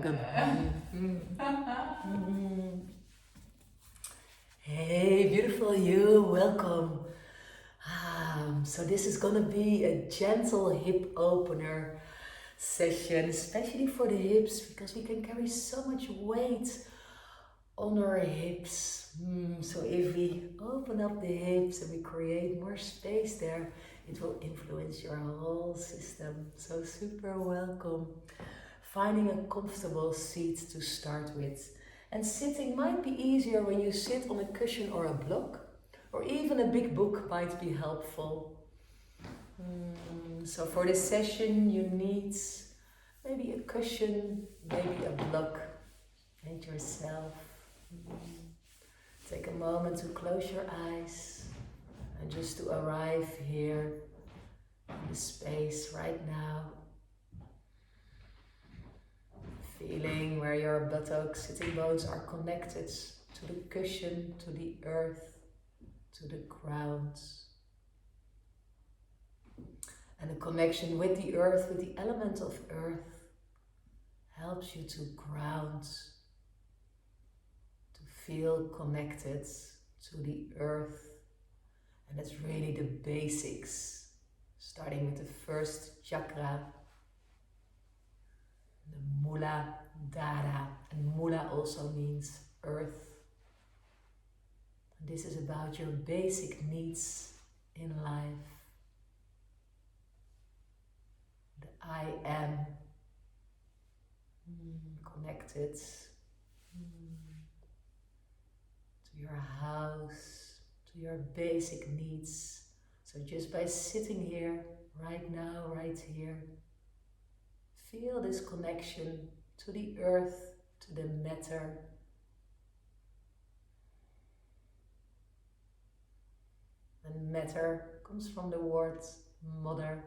Good. Hey, beautiful you, welcome. So this is gonna be a gentle hip opener session, especially for the hips, because we can carry so much weight on our hips. So if we open up the hips and we create more space there, it will influence your whole system. So super welcome. Finding a comfortable seat to start with. And sitting might be easier when you sit on a cushion or a block, or even a big book might be helpful. So for this session you need maybe a cushion, maybe a block, and yourself. Take a moment to close your eyes and just to arrive here in the space right now. Feeling where your buttocks, sitting bones are connected to the cushion, to the earth, to the ground. And the connection with the earth, with the element of earth, helps you to ground, to feel connected to the earth. And that's really the basics, starting with the first chakra, the Mula Dara, and Mula also means earth. And this is about your basic needs in life. The I am connected to your house, to your basic needs. So just by sitting here, right now, right here, feel this connection to the earth, to the matter. And matter comes from the word mother.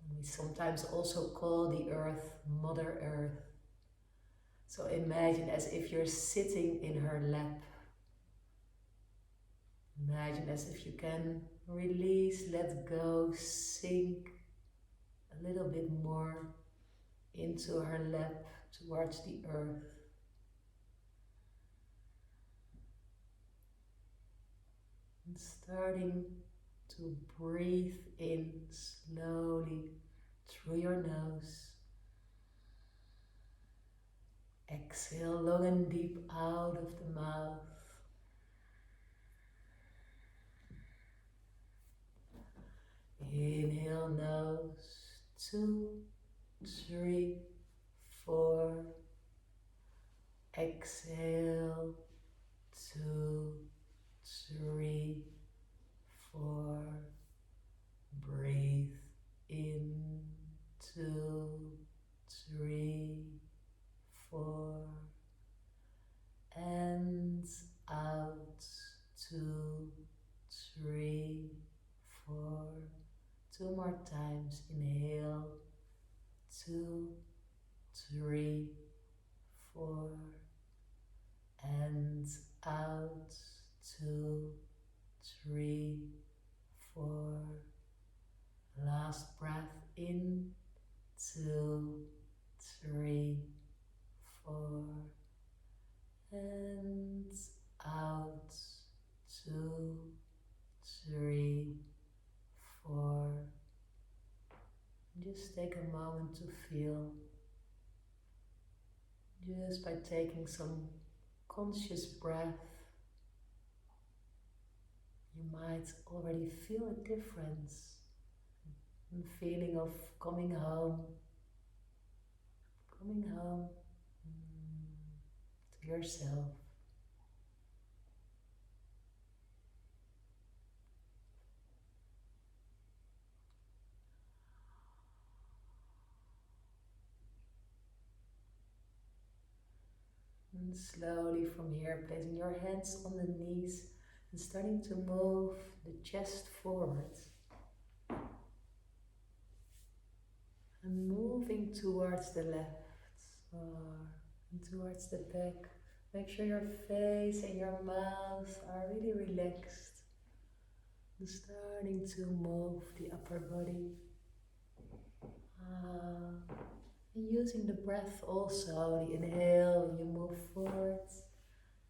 And we sometimes also call the earth Mother Earth. So imagine as if you're sitting in her lap. Imagine as if you can release, let go, sink a little bit more into her lap towards the earth. And starting to breathe in slowly through your nose. Exhale long and deep out of the mouth. Inhale nose, 2, 3, 4. Exhale, 2, 3, 4. Breathe in, 2, 3, 4. And out, 2, 3, 4. 2 more times. Inhale, 2, 3, 4. And out, 2, 3, 4. Last breath in, 2, 3, 4. And out, 2, 3, 4. Just take a moment to feel. Just by taking some conscious breath, you might already feel a difference. A feeling of coming home to yourself. And slowly from here, placing your hands on the knees and starting to move the chest forward. And moving towards the left and towards the back. Make sure your face and your mouth are really relaxed. And starting to move the upper body. using the breath also. The inhale when you move forwards,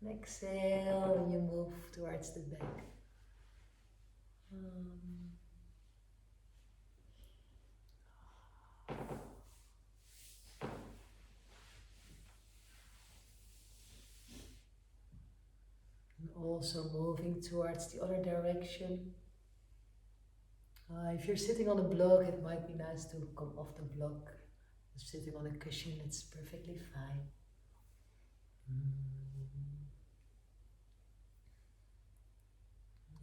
and exhale when you move towards the back. Um, and also moving towards the other direction. If you're sitting on a block, it might be nice to come off the block. Sitting on a cushion, it's perfectly fine.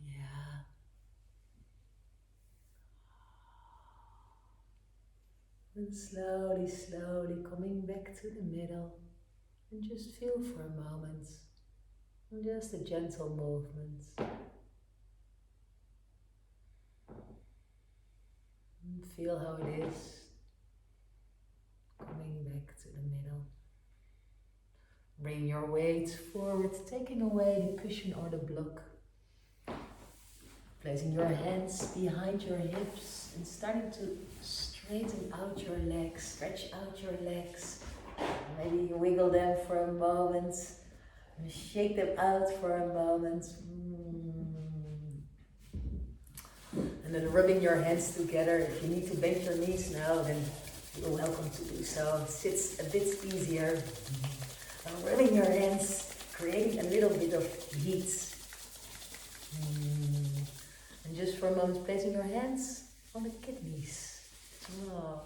Yeah. And slowly, slowly coming back to the middle. And just feel for a moment. And just a gentle movement. And feel how it is. Coming back to the middle. Bring your weight forward, taking away the cushion or the block. Placing your hands behind your hips and starting to straighten out your legs, stretch out your legs. Maybe you wiggle them for a moment and shake them out for a moment. And then rubbing your hands together. If you need to bend your knees now, then you're welcome to do so. It sits a bit easier. And rubbing your hands, creating a little bit of heat. And just for a moment, placing your hands on the kidneys. Oh.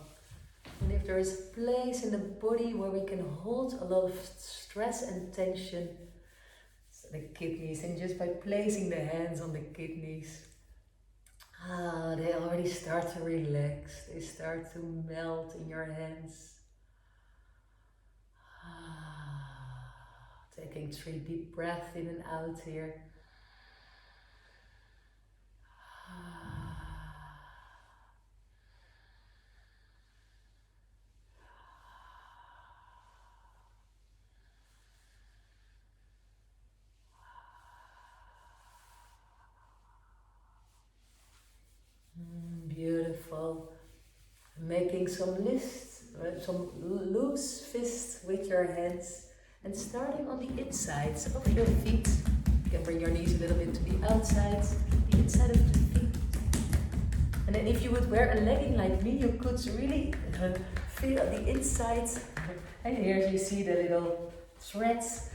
And if there is a place in the body where we can hold a lot of stress and tension, it's the kidneys. And just by placing the hands on the kidneys, they already start to relax. They start to melt in your hands. Taking 3 deep breaths in and out here. Beautiful. Making some loose fists with your hands and starting on the insides of your feet. You can bring your knees a little bit to the outside, the inside of the feet. And then if you would wear a legging like me, you could really feel the insides. And here you see the little threads.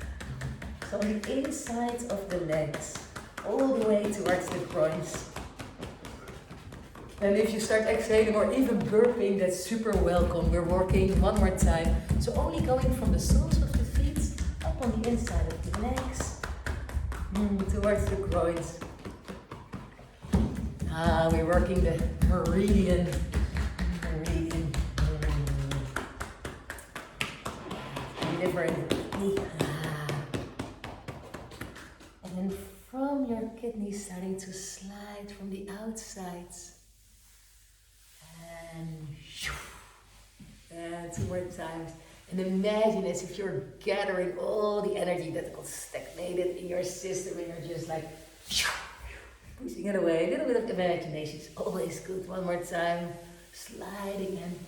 So on the inside of the legs, all the way towards the groins. And if you start exhaling or even burping, that's super welcome. We're working one more time. So only going from the soles of the feet up on the inside of the legs, towards the groins. We're working the meridian. Liver and kidney. And then from your kidneys starting to slide from the outsides. And 2 more times. And imagine as if you're gathering all the energy that got stagnated in your system and you're just like pushing it away. A little bit of imagination is always good. 1 more time. Sliding and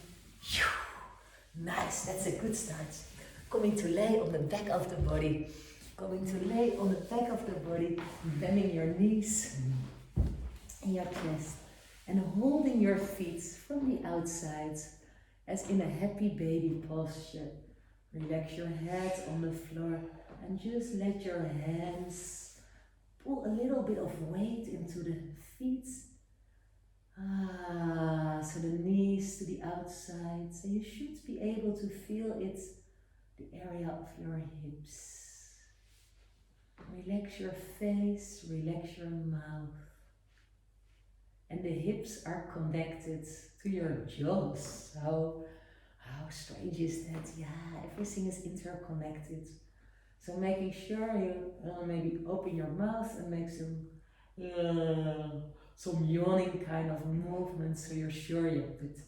nice, that's a good start. Coming to lay on the back of the body. Going to lay on the back of the body. Bending your knees in your chest. And holding your feet from the outside as in a happy baby posture. Relax your head on the floor and just let your hands pull a little bit of weight into the feet. So the knees to the outside. So you should be able to feel it, the area of your hips. Relax your face, relax your mouth. And the hips are connected to your jaws. How strange is that? Yeah, everything is interconnected. So making sure you maybe open your mouth and make some yawning kind of movements so you're sure that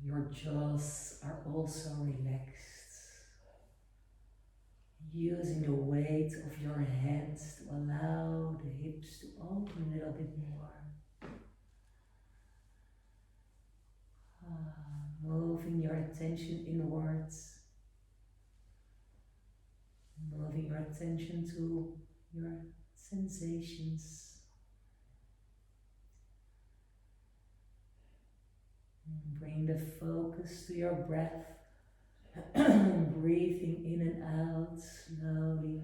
your jaws are also relaxed. Using the weight of your hands to allow the hips to open a little bit more. Moving your attention inwards, moving your attention to your sensations. Bring the focus to your breath, breathing in and out slowly.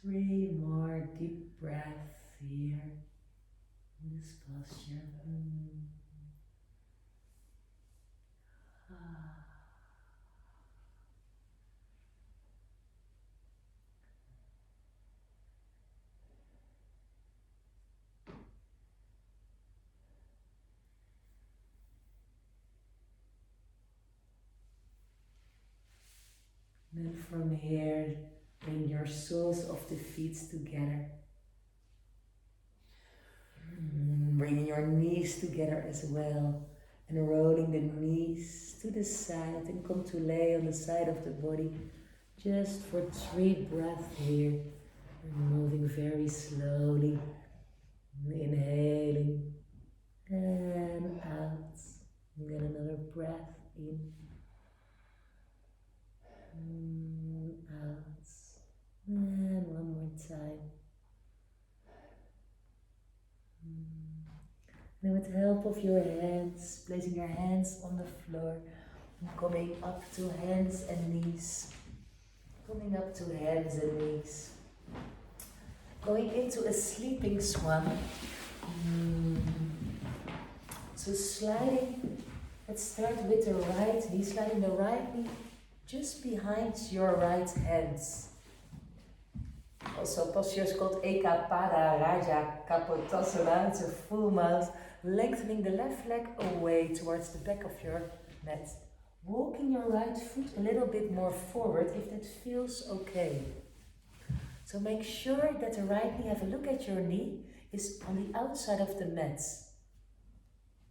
Three more deep breaths here in this posture. Then from here, bring your soles of the feet together. Bringing your knees together as well. And rolling the knees to the side and come to lay on the side of the body. Just for 3 breaths here. Moving very slowly. Inhaling and out. And then another breath in. Out. And one more time. And with the help of your hands, placing your hands on the floor, coming up to hands and knees. Coming up to hands and knees. Going into a sleeping swan. So sliding, let's start with the right knee, sliding the right knee just behind your right hands. Also, posture is called Ekapada Raja Kapotasana. It's a full mouth, lengthening the left leg away towards the back of your mat. Walking your right foot a little bit more forward if that feels okay. So make sure that the right knee, have a look at your knee, is on the outside of the mat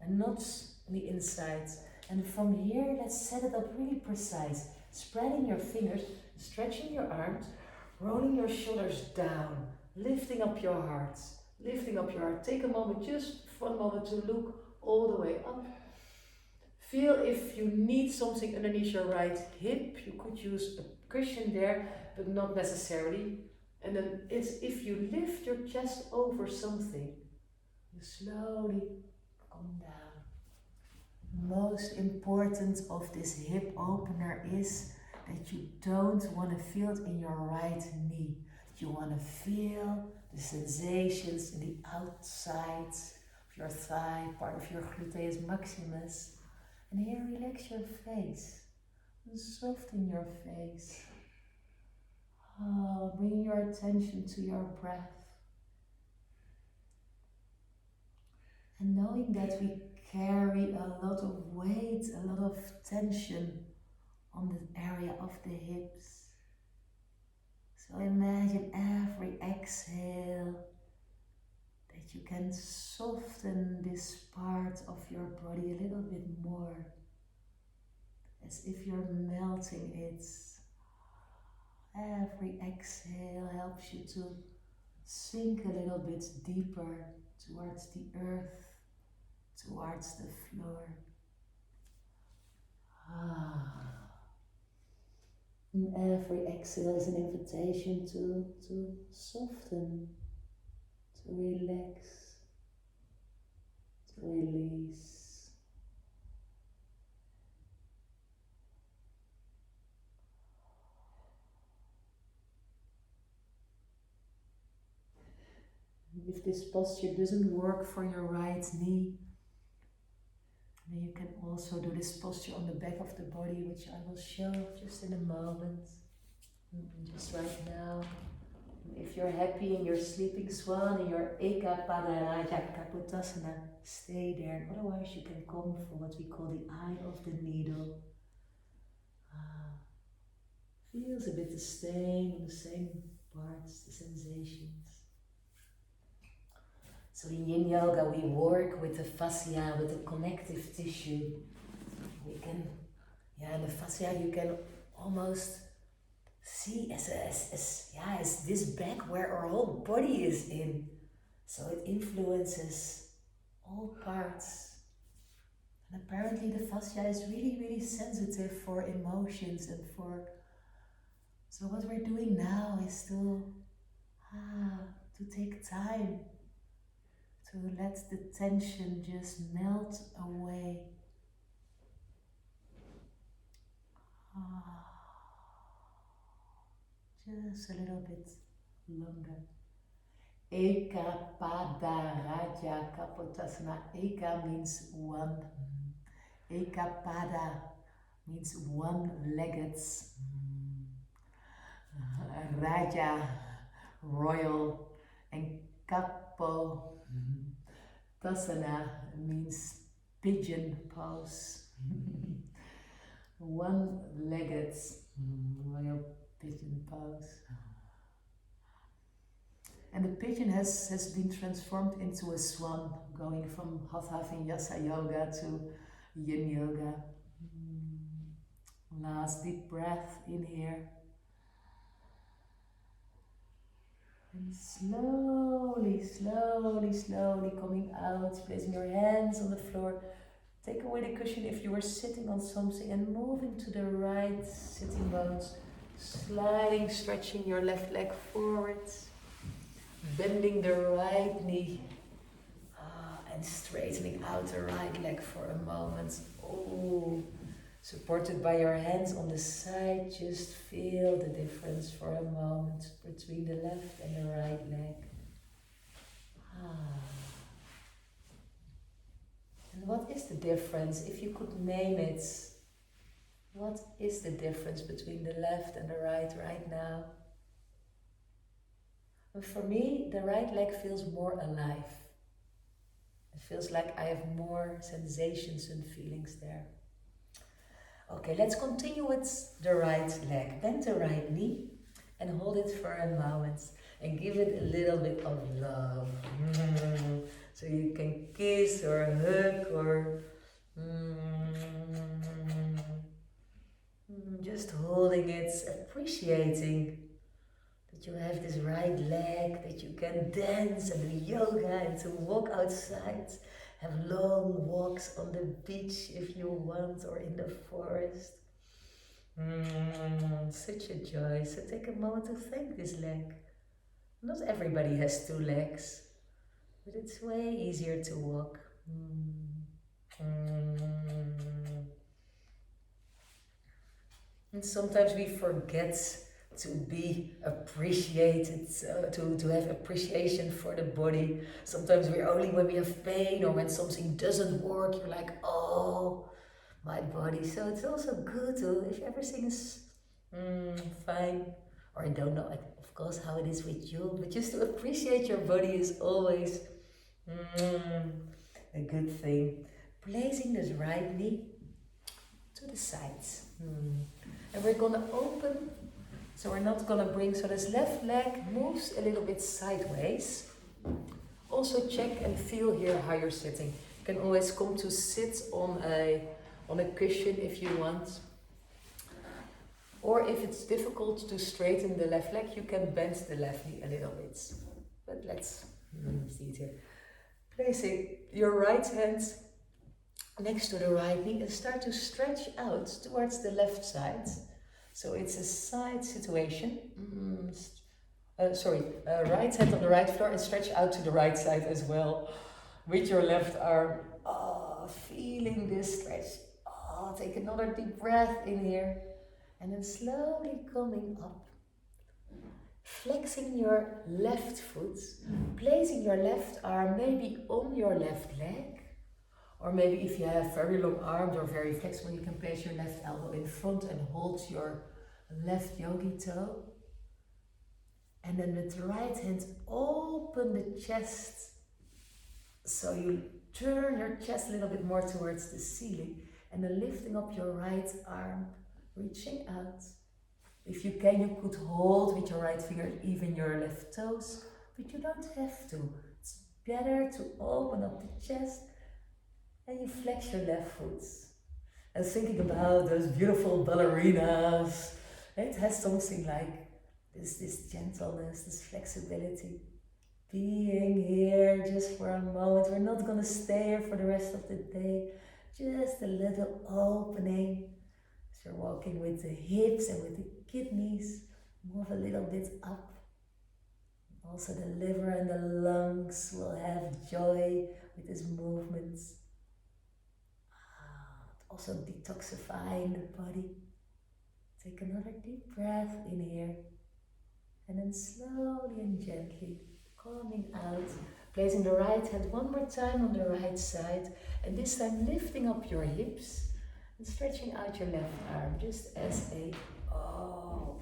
and not on the inside. And from here, let's set it up really precise. Spreading your fingers, stretching your arms, rolling your shoulders down, lifting up your heart, lifting up your heart. Take a moment, just one moment to look all the way up. Feel if you need something underneath your right hip. You could use a cushion there, but not necessarily. And then it's if you lift your chest over something, you slowly come down. Most important of this hip opener is that you don't want to feel it in your right knee. You want to feel the sensations in the outside of your thigh, part of your gluteus maximus. And here relax your face and soften your face. Bring your attention to your breath. And knowing that we carry a lot of weight, a lot of tension on the area of the hips. So imagine every exhale that you can soften this part of your body a little bit more, as if you're melting it. Every exhale helps you to sink a little bit deeper towards the earth, towards the floor. And every exhale is an invitation to soften, to relax, to release. If this posture doesn't work for your right knee, then you can also do this posture on the back of the body, which I will show just in a moment. Just right now. If you're happy in your sleeping swan, in your Eka Padaraja Kapotasana, stay there. Otherwise you can come for what we call the eye of the needle. Feels a bit the same on the same parts, the sensations. So in Yin Yoga we work with the fascia, with the connective tissue. We can, in the fascia you can almost see as this back where our whole body is in. So it influences all parts. And apparently the fascia is really, really sensitive for emotions and for. So what we're doing now is to take time to let the tension just melt away. Ah, just a little bit longer. Eka pada raja kapotasana. Eka means one. Eka pada means one-legged. Raja, royal. And kapo tasana means pigeon pose. One-legged royal pigeon pose. And the pigeon has been transformed into a swan, going from Hatha Vinyasa Yoga to Yin Yoga. Last deep breath in here. And slowly, slowly, slowly coming out, placing your hands on the floor. Take away the cushion if you were sitting on something and moving to the right sitting bones. Sliding, stretching your left leg forwards. Bending the right knee and straightening out the right leg for a moment. Oh, supported by your hands on the side, just feel the difference for a moment between the left and the right leg. And what is the difference? If you could name it, what is the difference between the left and the right now? And for me, the right leg feels more alive. It feels like I have more sensations and feelings there. Okay, let's continue with the right leg. Bend the right knee and hold it for a moment and give it a little bit of love. So you can kiss or hug or just holding it, appreciating that you have this right leg, that you can dance and do yoga and to walk outside, have long walks on the beach if you want or in the forest. Such a joy. So take a moment to thank this leg. Not everybody has two legs, but it's way easier to walk. And sometimes we forget to be appreciated, to have appreciation for the body. Sometimes we're only when we have pain or when something doesn't work, you're like, oh, my body. So it's also good to, if everything is fine, or I don't know, of course, how it is with you, but just to appreciate your body is always a good thing. Placing this right knee to the sides. And we're gonna open, so we're not gonna bring, so this left leg moves a little bit sideways. Also check and feel here how you're sitting. You can always come to sit on a cushion if you want. Or if it's difficult to straighten the left leg, you can bend the left knee a little bit. But let's see it here. Placing your right hand next to the right knee and start to stretch out towards the left side. So it's a side situation. Right hand on the right floor and stretch out to the right side as well with your left arm. Feeling this stretch. Take another deep breath in here and then slowly coming up. Flexing your left foot, placing your left arm maybe on your left leg. Or maybe if you have very long arms or very flexible, you can place your left elbow in front and hold your left yogi toe. And then with the right hand, open the chest. So you turn your chest a little bit more towards the ceiling. And then lifting up your right arm, reaching out. If you can, you could hold with your right finger even your left toes, but you don't have to. It's better to open up the chest and you flex your left foot. And thinking about those beautiful ballerinas It has something like this gentleness, this flexibility. Being here just for a moment. We're not gonna stay here for the rest of the day. Just a little opening. So you're walking with the hips and with the kidneys. Move a little bit up. Also the liver and the lungs will have joy with these movements. Also detoxifying the body. Take another deep breath in here. And then slowly and gently coming out. Placing the right hand one more time on the right side. And this time lifting up your hips. And stretching out your left arm just as a oh.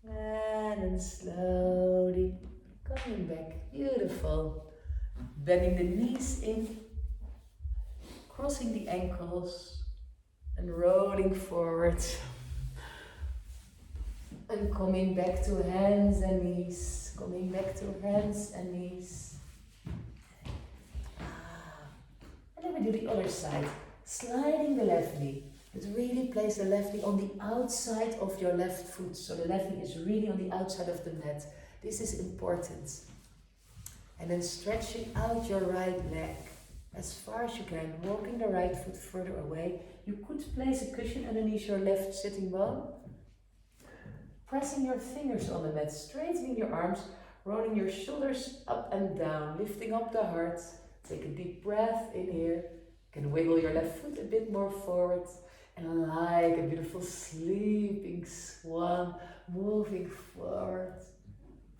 And then slowly coming back. Beautiful. Bending the knees in. Crossing the ankles. And rolling forward. And coming back to hands and knees. Coming back to hands and knees. And then we do the other side. Sliding the left knee. But really place the left knee on the outside of your left foot. So the left knee is really on the outside of the mat. This is important. And then stretching out your right leg as far as you can. Walking the right foot further away. You could place a cushion underneath your left sitting bone. Pressing your fingers on the mat. Straightening your arms. Rolling your shoulders up and down. Lifting up the heart. Take a deep breath in here. You can wiggle your left foot a bit more forward. And like a beautiful sleeping swan, moving forward,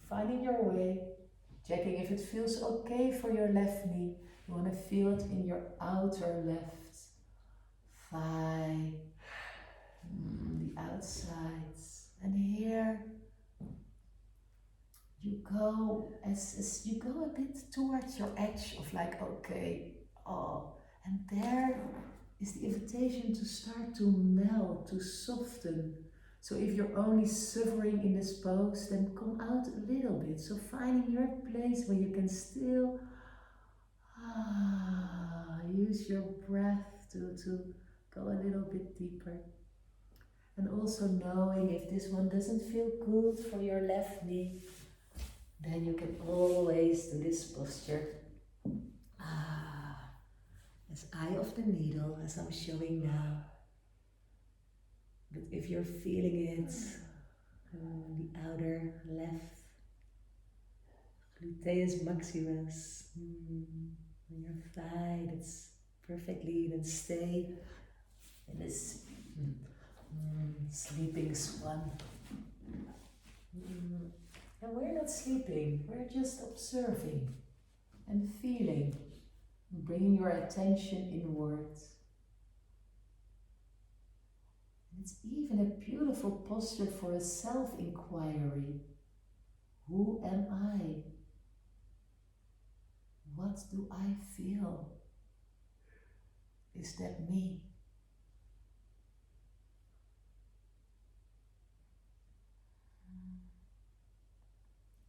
finding your way, checking if it feels okay for your left knee. You want to feel it in your outer left thigh, the outsides. And here you go as you go a bit towards your edge of like, okay, oh, and there is the invitation to start to melt, to soften. So if you're only suffering in this pose, then come out a little bit. So finding your place where you can still use your breath to go a little bit deeper. And also knowing if this one doesn't feel good for your left knee, then you can always do this posture. As eye of the needle, as I'm showing now. But if you're feeling it, the outer left gluteus maximus, on your thigh, that's perfectly, then stay in this sleeping swan. And we're not sleeping, we're just observing and feeling. Bringing your attention inwards. It's even a beautiful posture for a self-inquiry. Who am I? What do I feel? Is that me?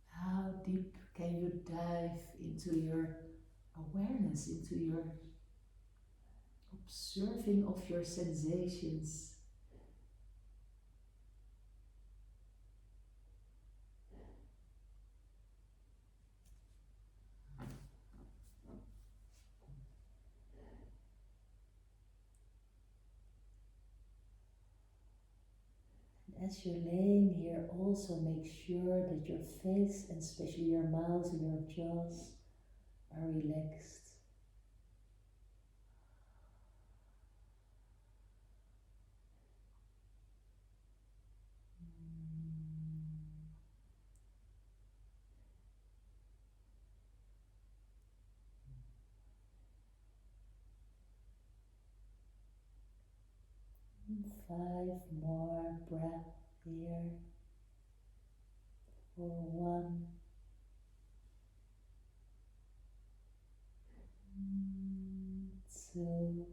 How deep can you dive into your awareness, into your observing of your sensations? And as you're laying here, also make sure that your face and especially your mouth and your jaws are relaxed. And 5 more breaths here. For 1, 2,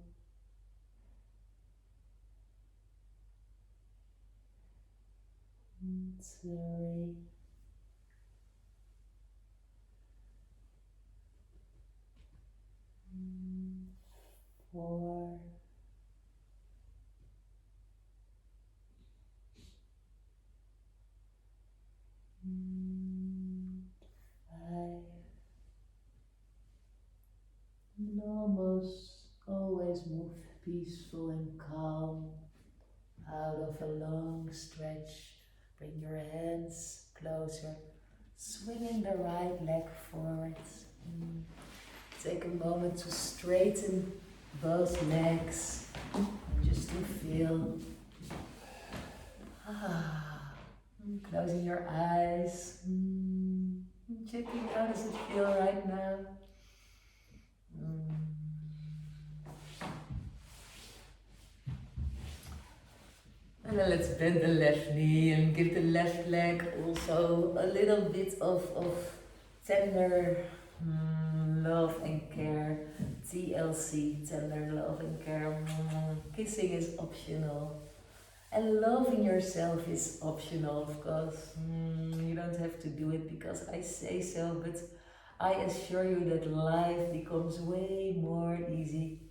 3, 4, always move peaceful and calm out of a long stretch. Bring your hands closer, swinging the right leg forwards. Take a moment to straighten both legs, just to feel. Closing your eyes, checking how does it feel right now. And then let's bend the left knee and give the left leg also a little bit of tender love and care. TLC, tender love and care. Kissing is optional. And loving yourself is optional, of course. You don't have to do it because I say so, but I assure you that life becomes way more easy.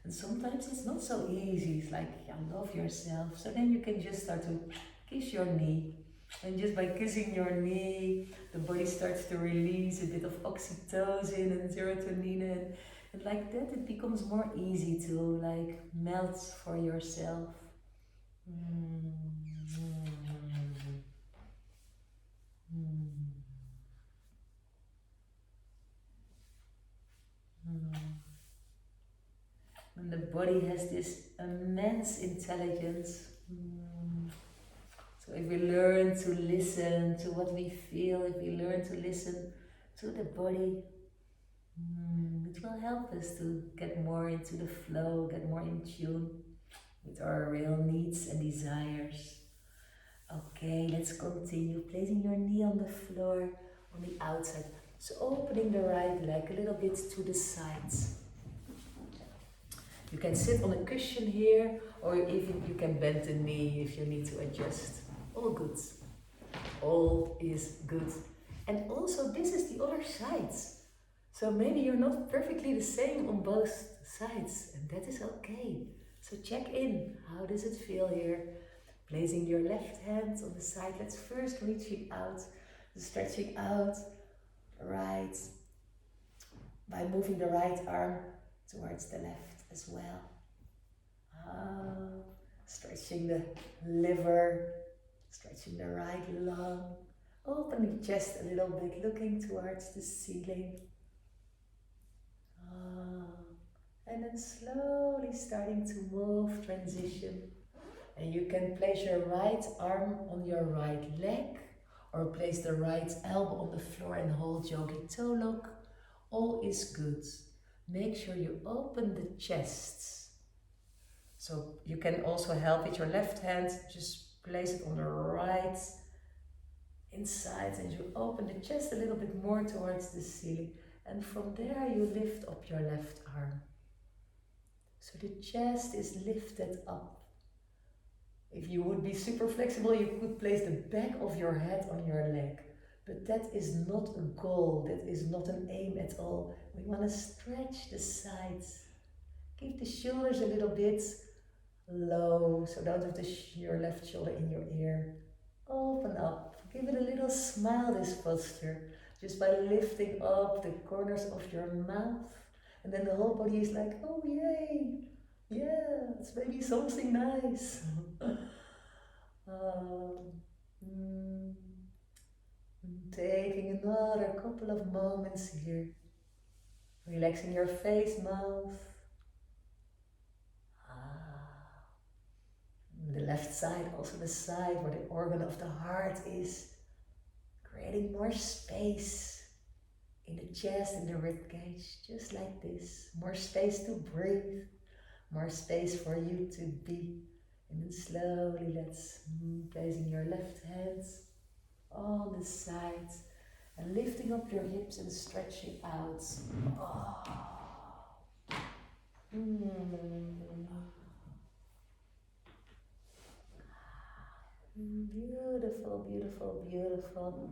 And sometimes it's not so easy. It's like, love yourself. So then you can just start to kiss your knee. And just by kissing your knee, the body starts to release a bit of oxytocin and serotonin. And like that, it becomes more easy to like melt for yourself. And the body has this immense intelligence. So if we learn to listen to what we feel, if we learn to listen to the body, it will help us to get more into the flow, get more in tune with our real needs and desires. Okay, let's continue. Placing your knee on the floor on the outside. So opening the right leg a little bit to the sides. You can sit on a cushion here, or even you can bend the knee if you need to adjust. All good. All is good. And also this is the other side. So maybe you're not perfectly the same on both sides, and that is okay. So check in. How does it feel here? Placing your left hand on the side. Let's first reaching out, stretching out, right, by moving the right arm towards the left as well. Stretching the liver, stretching the right lung, opening the chest a little bit, looking towards the ceiling. And then slowly starting to move, transition. And you can place your right arm on your right leg, or place the right elbow on the floor and hold yogi toe lock. All is good. Make sure you open the chest. So you can also help with your left hand, just place it on the right inside, and you open the chest a little bit more towards the ceiling. And from there you lift up your left arm. So the chest is lifted up. If you would be super flexible, you could place the back of your head on your leg. But that is not a goal, that is not an aim at all. We want to stretch the sides. Keep the shoulders a little bit low, so don't have your left shoulder in your ear. Open up, give it a little smile, this posture, just by lifting up the corners of your mouth. And then the whole body is like, oh yay, yeah, it's maybe something nice. Taking another couple of moments here, relaxing your face, mouth. The left side, also the side where the organ of the heart is, creating more space in the chest and the rib cage, just like this. More space to breathe, more space for you to be. And then slowly let's placing your left hands on the sides and lifting up your hips and stretching out. Beautiful, beautiful, beautiful.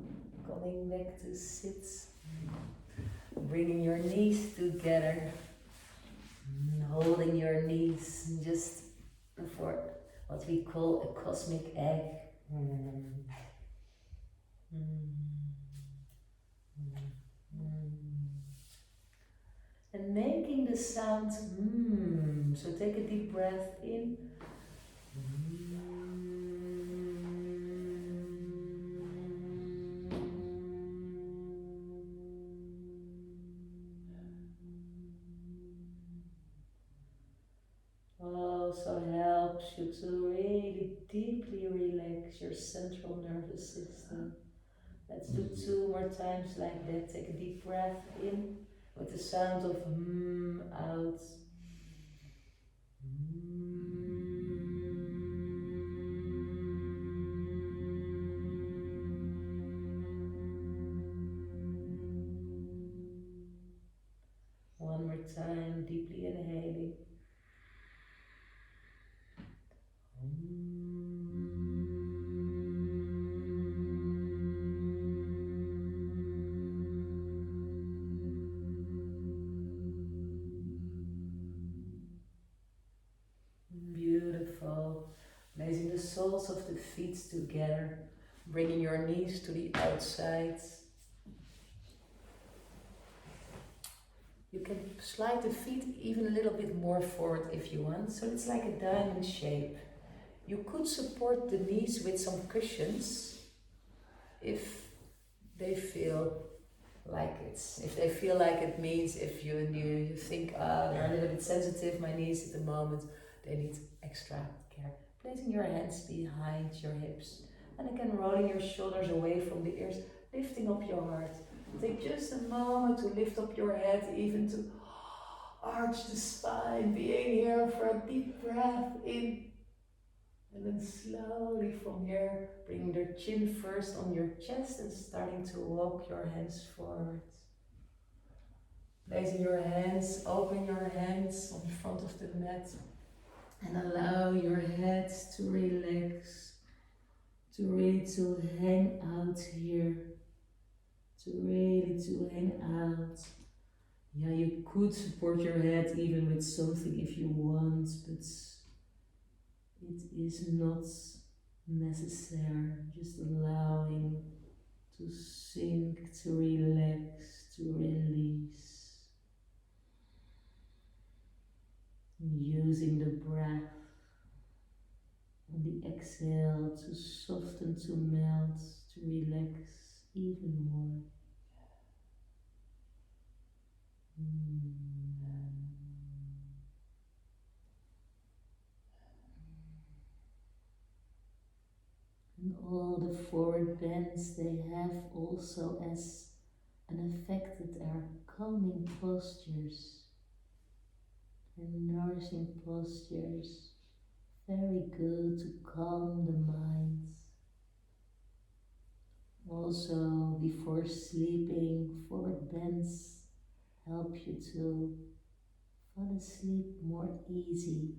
Coming back to sit. Bringing your knees together. Holding your knees just before what we call a cosmic egg. and making the sound So take a deep breath in. Also helps you to really deeply relax your central nervous system. Let's do 2 more times like that. Take a deep breath in with the sound of out. One more time, deeply inhaling. Beautiful. Placing the soles of the feet together, bringing your knees to the outside. You can slide the feet even a little bit more forward if you want, so it's like a diamond shape. You could support the knees with some cushions if they feel if they feel like it means if you think they're a little bit sensitive, my knees at the moment, they need extra care. Placing your hands behind your hips and again rolling your shoulders away from the ears, lifting up your heart. Take just a moment to lift up your head, even to arch the spine, being here for a deep breath in. And then slowly from here, bringing the chin first on your chest and starting to walk your hands forward. Placing your hands, open your hands on the front of the mat and allow your head to relax, to really to hang out here, to hang out. Yeah, you could support your head even with something if you want, but it is not necessary. Just allowing to sink, to relax, to release. Using the breath and the exhale to soften, to melt, to relax even more. And all the forward bends they have also as an effect that are calming postures and nourishing postures. Very good to calm the mind. Also, before sleeping, forward bends help you to fall asleep more easy.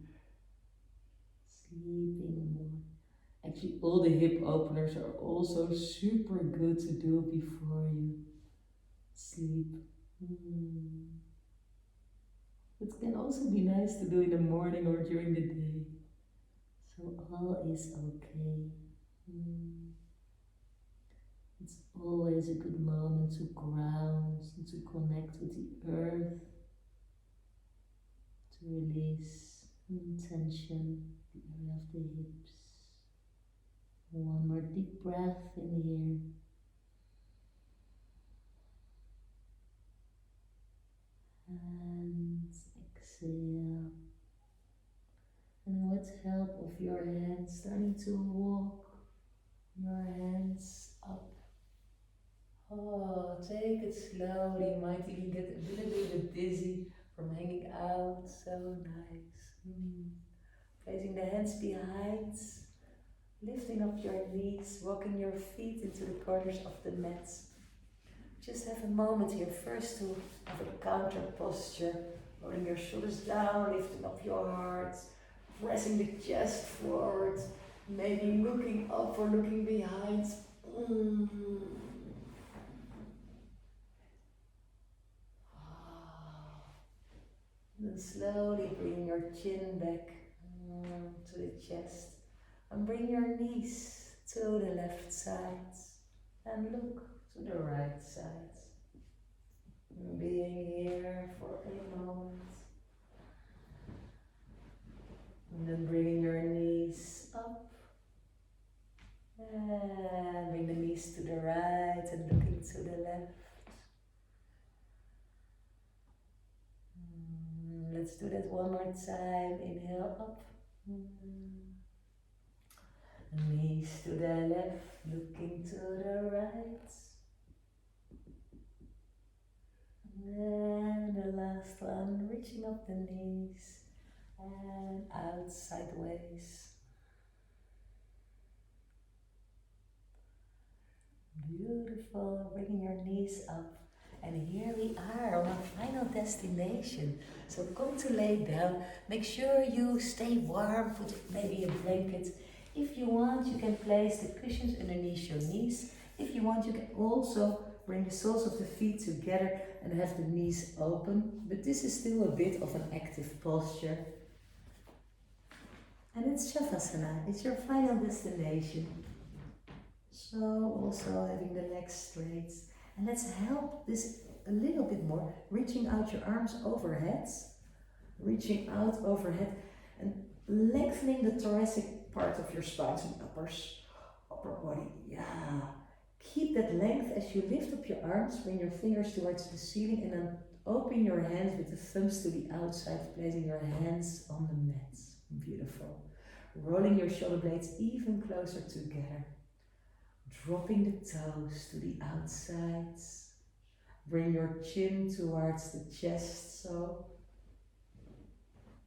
Sleeping more. Actually, all the hip openers are also super good to do before you sleep. It can also be nice to do in the morning or during the day. So all is okay. It's always a good moment to ground and to connect with the earth, to release tension, the area of the hips. One more deep breath in here. And exhale. And with help of your hands, starting to walk your hands up. Oh, take it slowly. You might even get a little bit dizzy from hanging out. So nice. Placing the hands behind, lifting up your knees, walking your feet into the corners of the mat. Just have a moment here first to have a counter posture, rolling your shoulders down, lifting up your heart, pressing the chest forward, maybe looking up or looking behind. And then slowly bring your chin back to the chest and bring your knees to the left side and look to the right side. being here for a moment. And then bringing your knees up. And bring the knees to the right and looking to the left. Let's do that one more time. Inhale up. Knees to the left, looking to the right. And the last one, reaching up the knees and out sideways. Beautiful, bringing your knees up. And here we are on our final destination. So come to lay down. Make sure you stay warm, put maybe a blanket. If you want, you can place the cushions underneath your knees. If you want, you can also bring the soles of the feet together and have the knees open. But this is still a bit of an active posture. And it's Shavasana, it's your final destination. So also having the legs straight. And let's help this a little bit more. Reaching out your arms overhead. Reaching out overhead and lengthening the thoracic part of your spine, so upper body. Yeah. Keep that length as you lift up your arms, bring your fingers towards the ceiling and then open your hands with the thumbs to the outside, placing your hands on the mat. Beautiful. Rolling your shoulder blades even closer together. Dropping the toes to the outside. Bring your chin towards the chest, so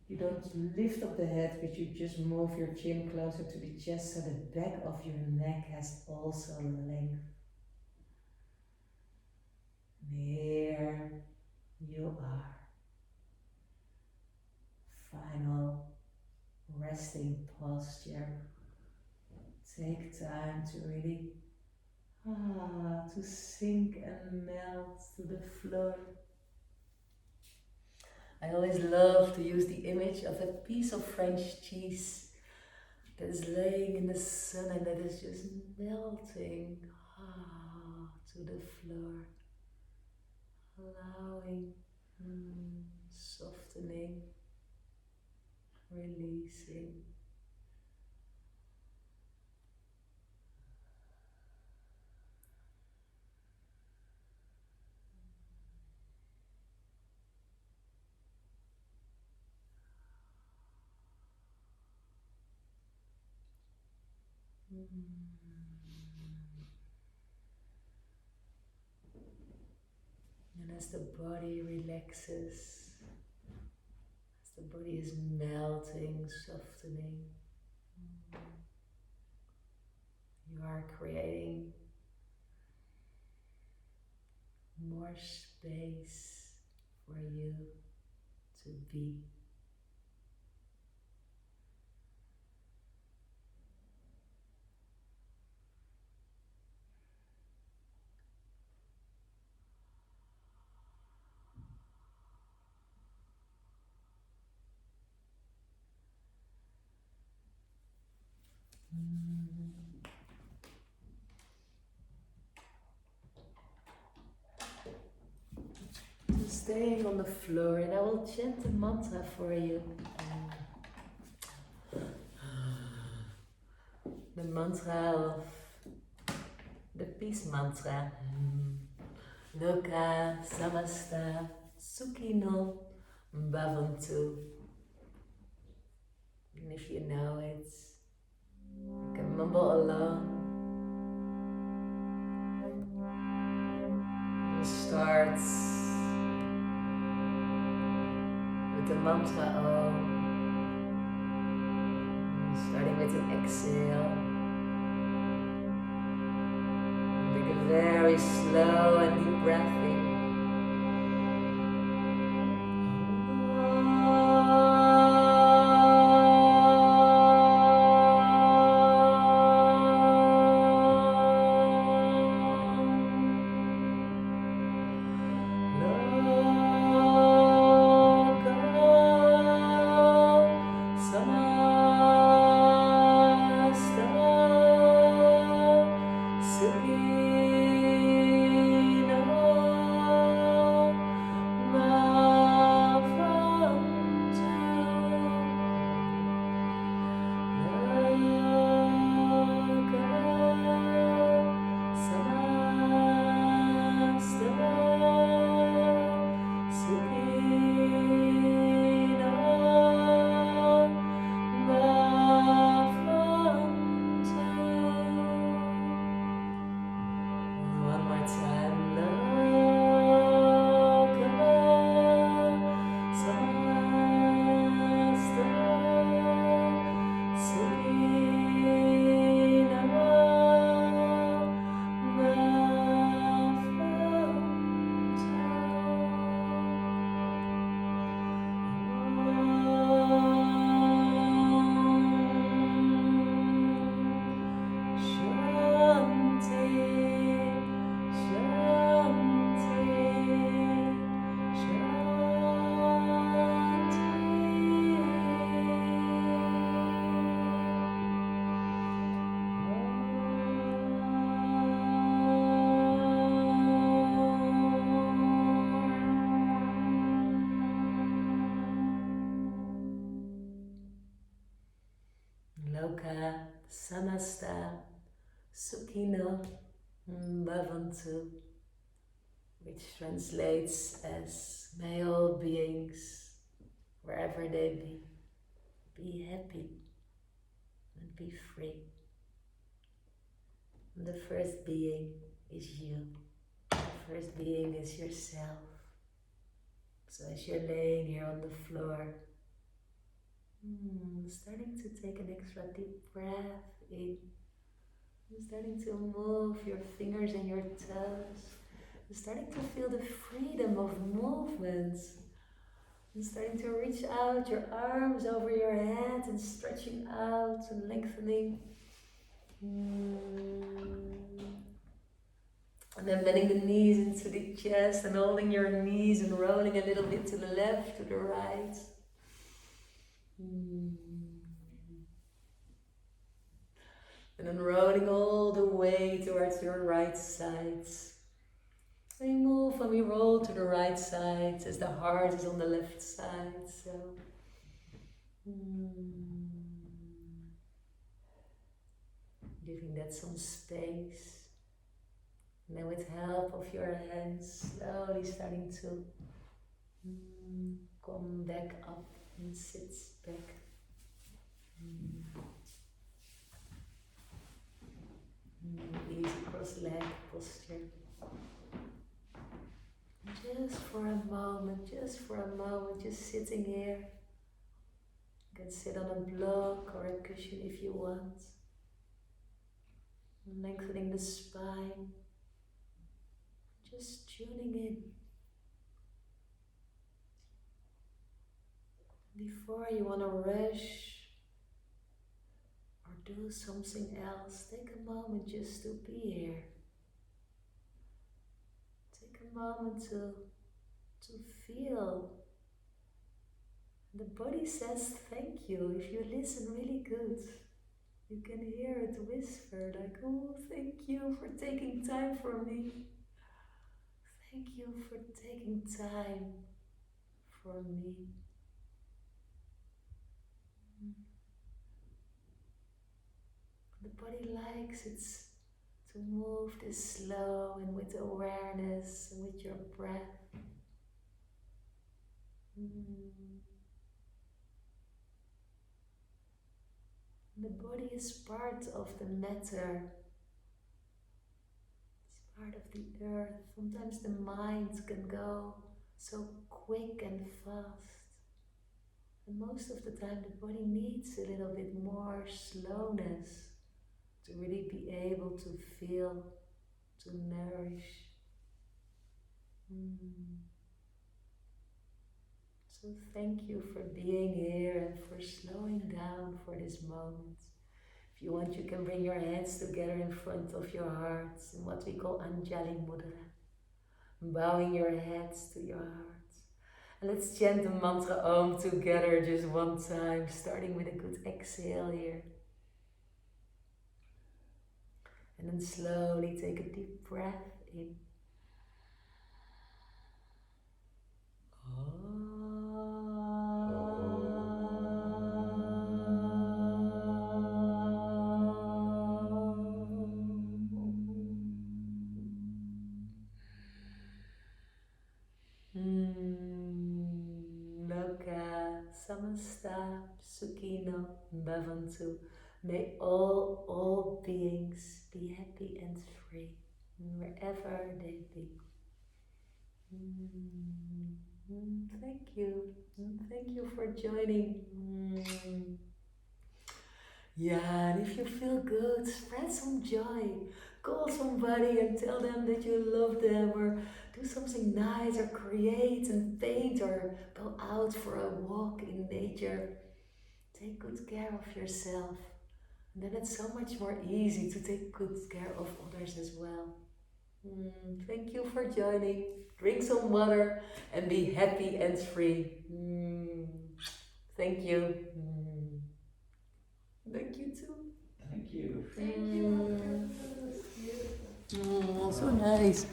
you don't lift up the head, but you just move your chin closer to the chest so the back of your neck has also length. There you are. Final resting posture. Take time to really to sink and melt to the floor. I always love to use the image of a piece of French cheese that is laying in the sun and that is just melting to the floor, allowing, softening, releasing. And as the body relaxes, as the body is melting, softening, you are creating more space for you to be. So staying on the floor, and I will chant a mantra for you. The mantra of the peace mantra. Loka samasta sukhino bhavantu. And if you know it, you can mumble along. We'll start with the mantra Om. Starting with an exhale. Take a very slow and deep breath in. Sukhino Loka, Samasta, Sukhino, Bhavantu, which translates as may all beings, wherever they be happy and be free. And the first being is you. The first being is yourself. So as you're laying here on the floor, starting to take an extra deep breath in, starting to move your fingers and your toes, starting to feel the freedom of movement, and starting to reach out your arms over your head and stretching out and lengthening. And then bending the knees into the chest and holding your knees and rolling a little bit to the left, to the right. And then rolling all the way towards your right side. We move and we roll to the right side as the heart is on the left side. So, giving that some space. And then with help of your hands, slowly starting to come back up and sit back. Easy cross-leg posture. Just for a moment, just sitting here. You can sit on a block or a cushion if you want. Lengthening the spine. Just tuning in. Before you want to rush or do something else, take a moment just to be here. Take a moment to feel. The body says thank you. If you listen really good, you can hear it whisper like, oh, thank you for taking time for me. Thank you for taking time for me. The body likes it to move this slow and with awareness and with your breath. The body is part of the matter. It's part of the earth. Sometimes the mind can go so quick and fast. And most of the time the body needs a little bit more slowness to really be able to feel, to nourish. So thank you for being here and for slowing down for this moment. If you want, you can bring your hands together in front of your heart in what we call Anjali Mudra. Bowing your heads to your heart. And let's chant the mantra Om together just one time, starting with a good exhale here. And then slowly take a deep breath in. Loka, Samasta, Sukhino, Bhavantu. May all beings be happy and free, wherever they be. Thank you. Thank you for joining. Yeah, and if you feel good, spread some joy. Call somebody and tell them that you love them, or do something nice, or create and paint, or go out for a walk in nature. Take good care of yourself. And then it's so much more easy to take good care of others as well. Thank you for joining. Drink some water and be happy and free. Thank you. Thank you too. Thank you. So nice.